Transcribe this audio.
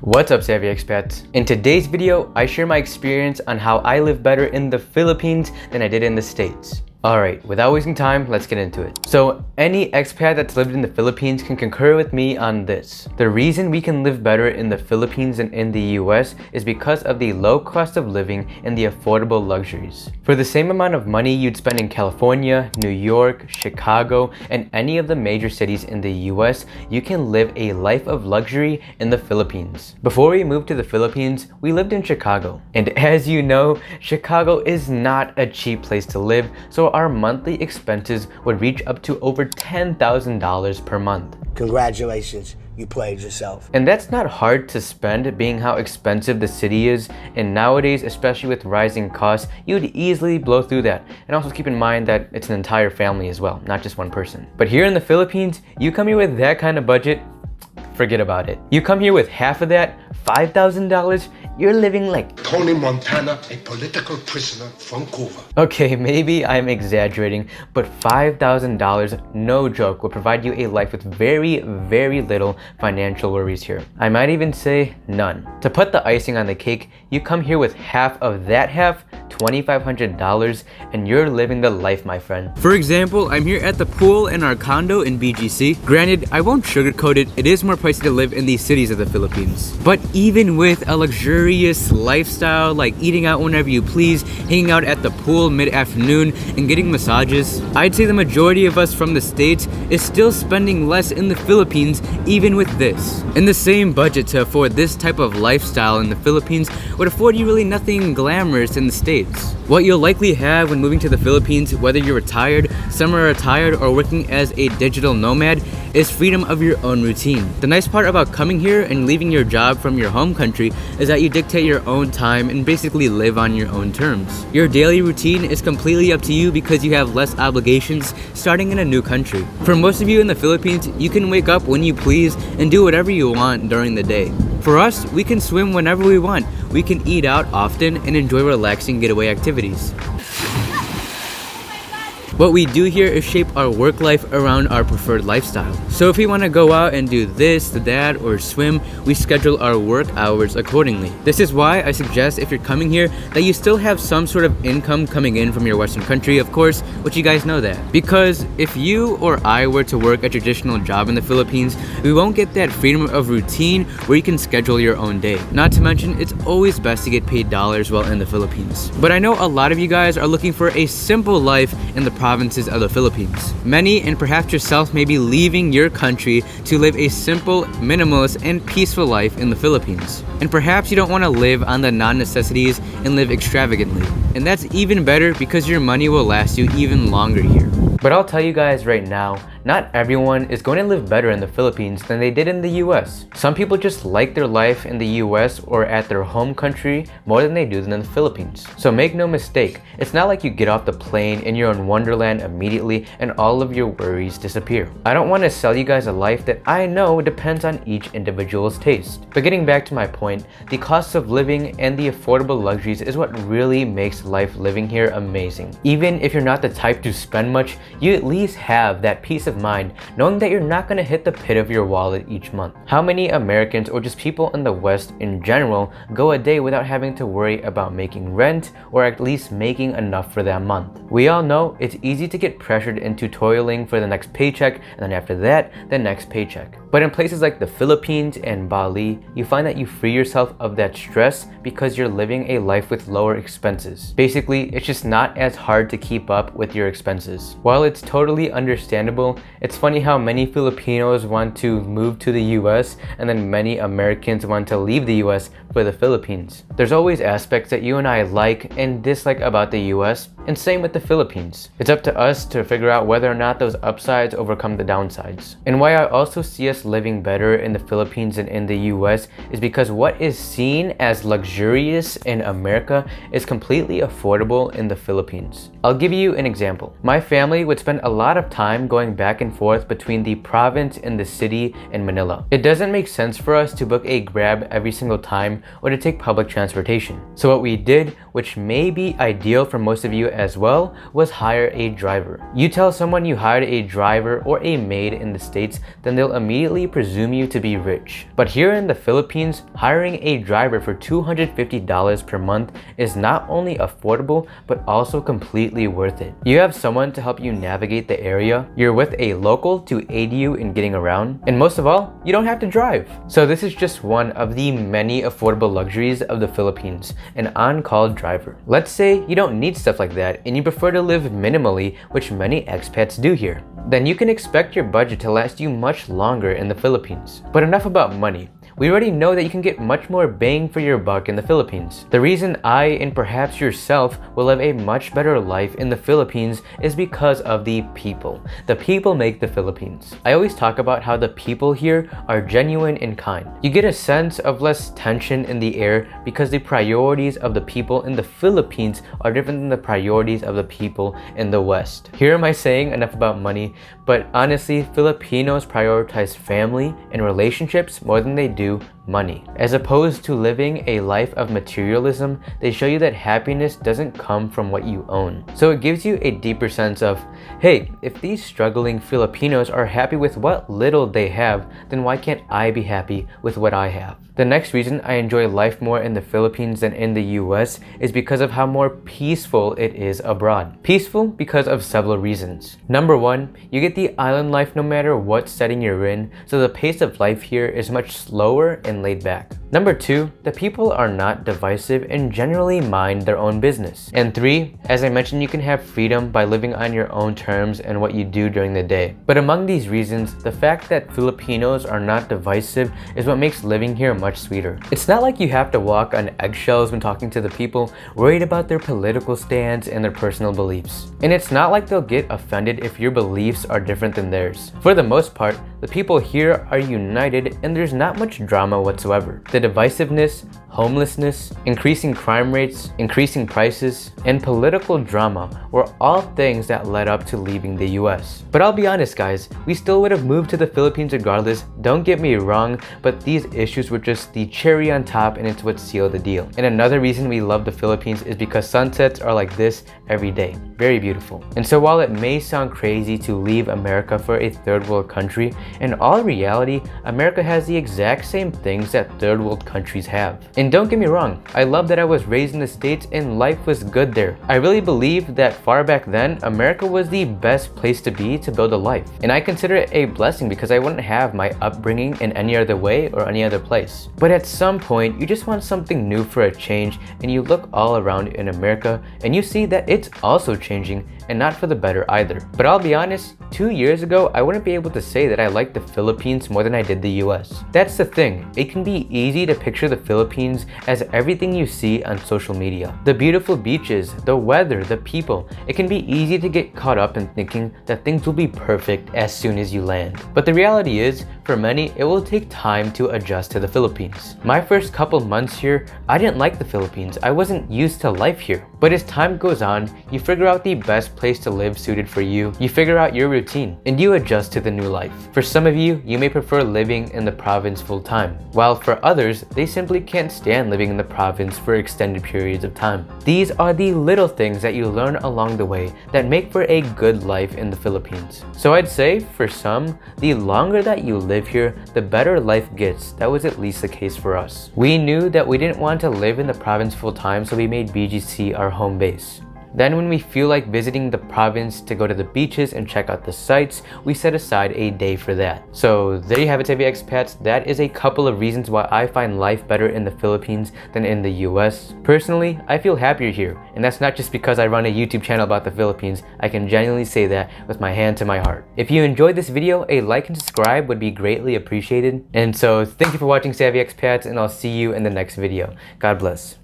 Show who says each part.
Speaker 1: What's up, Savvy Expats? In today's video, I share my experience on how I live better in the Philippines than I did in the States. Alright, without wasting time, let's get into it. So, any expat that's lived in the Philippines can concur with me on this. The reason we can live better in the Philippines than in the US is because of the low cost of living and the affordable luxuries. For the same amount of money you'd spend in California, New York, Chicago, and any of the major cities in the US, you can live a life of luxury in the Philippines. Before we moved to the Philippines, we lived in Chicago. And as you know, Chicago is not a cheap place to live, so our monthly expenses would reach up to over $10,000 per month.
Speaker 2: Congratulations, you played yourself.
Speaker 1: And that's not hard to spend, being how expensive the city is, and nowadays, especially with rising costs, you'd easily blow through that. And also keep in mind that it's an entire family as well, not just one person. But here in the Philippines, you come here with that kind of budget, forget about it. You come here with half of that, $5,000, you're living like
Speaker 3: Tony Montana, a political prisoner from Cuba.
Speaker 1: Okay, maybe I'm exaggerating, but $5,000, no joke, will provide you a life with very, very little financial worries here. I might even say none. To put the icing on the cake, you come here with half of that half, $2,500, and you're living the life, my friend. For example, I'm here at the pool in our condo in BGC. Granted, I won't sugarcoat it, it is more pricey to live in these cities of the Philippines. But even with a luxurious lifestyle, like eating out whenever you please, hanging out at the pool mid-afternoon, and getting massages, I'd say the majority of us from the States is still spending less in the Philippines even with this. And the same budget to afford this type of lifestyle in the Philippines would afford you really nothing glamorous in the States. What you'll likely have when moving to the Philippines, whether you're retired, semi-retired, or working as a digital nomad, is freedom of your own routine. The nice part about coming here and leaving your job from your home country is that you dictate your own time and basically live on your own terms. Your daily routine is completely up to you because you have less obligations starting in a new country. For most of you in the Philippines, you can wake up when you please and do whatever you want during the day. For us, we can swim whenever we want. We can eat out often and enjoy relaxing getaway activities. What we do here is shape our work life around our preferred lifestyle. So if we want to go out and do this, that, or swim, we schedule our work hours accordingly. This is why I suggest if you're coming here that you still have some sort of income coming in from your Western country, of course, which you guys know that. Because if you or I were to work a traditional job in the Philippines, we won't get that freedom of routine where you can schedule your own day. Not to mention, it's always best to get paid dollars while in the Philippines. But I know a lot of you guys are looking for a simple life in the provinces of the Philippines. Many, and perhaps yourself, may be leaving your country to live a simple, minimalist, and peaceful life in the Philippines. And perhaps you don't want to live on the non-necessities and live extravagantly. And that's even better because your money will last you even longer here. But I'll tell you guys right now, not everyone is going to live better in the Philippines than they did in the US. Some people just like their life in the US or at their home country more than they do in the Philippines. So make no mistake, it's not like you get off the plane and you're in Wonderland immediately and all of your worries disappear. I don't want to sell you guys a life that I know depends on each individual's taste. But getting back to my point, the cost of living and the affordable luxuries is what really makes life living here amazing. Even if you're not the type to spend much, you at least have that peace of mind knowing that you're not going to hit the pit of your wallet each month. How many Americans or just people in the West in general go a day without having to worry about making rent or at least making enough for that month? We all know it's easy to get pressured into toiling for the next paycheck and then after that, the next paycheck. But in places like the Philippines and Bali, you find that you free yourself of that stress because you're living a life with lower expenses. Basically, it's just not as hard to keep up with your expenses. While it's totally understandable, it's funny how many Filipinos want to move to the US and then many Americans want to leave the US for the Philippines. There's always aspects that you and I like and dislike about the US, and same with the Philippines. It's up to us to figure out whether or not those upsides overcome the downsides. And why I also see us living better in the Philippines than in the US is because what is seen as luxurious in America is completely affordable in the Philippines. I'll give you an example. My family would spend a lot of time going back and forth between the province and the city in Manila. It doesn't make sense for us to book a Grab every single time or to take public transportation. So what we did was which may be ideal for most of you as well, was hire a driver. You tell someone you hired a driver or a maid in the States, then they'll immediately presume you to be rich. But here in the Philippines, hiring a driver for $250 per month is not only affordable, but also completely worth it. You have someone to help you navigate the area, you're with a local to aid you in getting around, and most of all, you don't have to drive. So this is just one of the many affordable luxuries of the Philippines, an on-call driver. Let's say you don't need stuff like that and you prefer to live minimally, which many expats do here. Then you can expect your budget to last you much longer in the Philippines. But enough about money. We already know that you can get much more bang for your buck in the Philippines. The reason I, and perhaps yourself, will live a much better life in the Philippines is because of the people. The people make the Philippines. I always talk about how the people here are genuine and kind. You get a sense of less tension in the air because the priorities of the people in the Philippines are different than the priorities of the people in the West. Here am I saying enough about money, but honestly, Filipinos prioritize family and relationships more than they do money. As opposed to living a life of materialism, they show you that happiness doesn't come from what you own. So it gives you a deeper sense of, hey, if these struggling Filipinos are happy with what little they have, then why can't I be happy with what I have? The next reason I enjoy life more in the Philippines than in the US is because of how more peaceful it is abroad. Peaceful because of several reasons. Number one, you get the island life no matter what setting you're in, so the pace of life here is much slower and laid back. Number two, the people are not divisive and generally mind their own business. And three, as I mentioned, you can have freedom by living on your own terms and what you do during the day. But among these reasons, the fact that Filipinos are not divisive is what makes living here much sweeter. It's not like you have to walk on eggshells when talking to the people, worried about their political stance and their personal beliefs. And it's not like they'll get offended if your beliefs are different than theirs. For the most part, the people here are united and there's not much drama whatsoever. The divisiveness, homelessness, increasing crime rates, increasing prices, and political drama were all things that led up to leaving the US. But I'll be honest guys, we still would have moved to the Philippines regardless, don't get me wrong, but these issues were just the cherry on top and it's what sealed the deal. And another reason we love the Philippines is because sunsets are like this every day. Very beautiful. And so while it may sound crazy to leave America for a third world country, in all reality, America has the exact same things that third world countries have. And don't get me wrong, I love that I was raised in the States and life was good there. I really believe that far back then, America was the best place to be to build a life. And I consider it a blessing because I wouldn't have my upbringing in any other way or any other place. But at some point, you just want something new for a change and you look all around in America and you see that it's also changing and not for the better either. But I'll be honest, 2 years ago, I wouldn't be able to say that I liked the Philippines more than I did the US. That's the thing, it can be easy to picture the Philippines as everything you see on social media. The beautiful beaches, the weather, the people. It can be easy to get caught up in thinking that things will be perfect as soon as you land. But the reality is, for many, it will take time to adjust to the Philippines. My first couple months here, I didn't like the Philippines. I wasn't used to life here. But as time goes on, you figure out the best place to live suited for you. You figure out your routine, and you adjust to the new life. For some of you, you may prefer living in the province full time, while for others, they simply can't stand living in the province for extended periods of time. These are the little things that you learn along the way that make for a good life in the Philippines. So I'd say, for some, the longer that you live here, the better life gets. That was at least the case for us. We knew that we didn't want to live in the province full time, so we made BGC our home base. Then when we feel like visiting the province to go to the beaches and check out the sights, we set aside a day for that. So there you have it, Savvy Expats. That is a couple of reasons why I find life better in the Philippines than in the US. Personally, I feel happier here, and that's not just because I run a YouTube channel about the Philippines. I can genuinely say that with my hand to my heart. If you enjoyed this video, a like and subscribe would be greatly appreciated. And so thank you for watching, Savvy Expats, and I'll see you in the next video. God bless.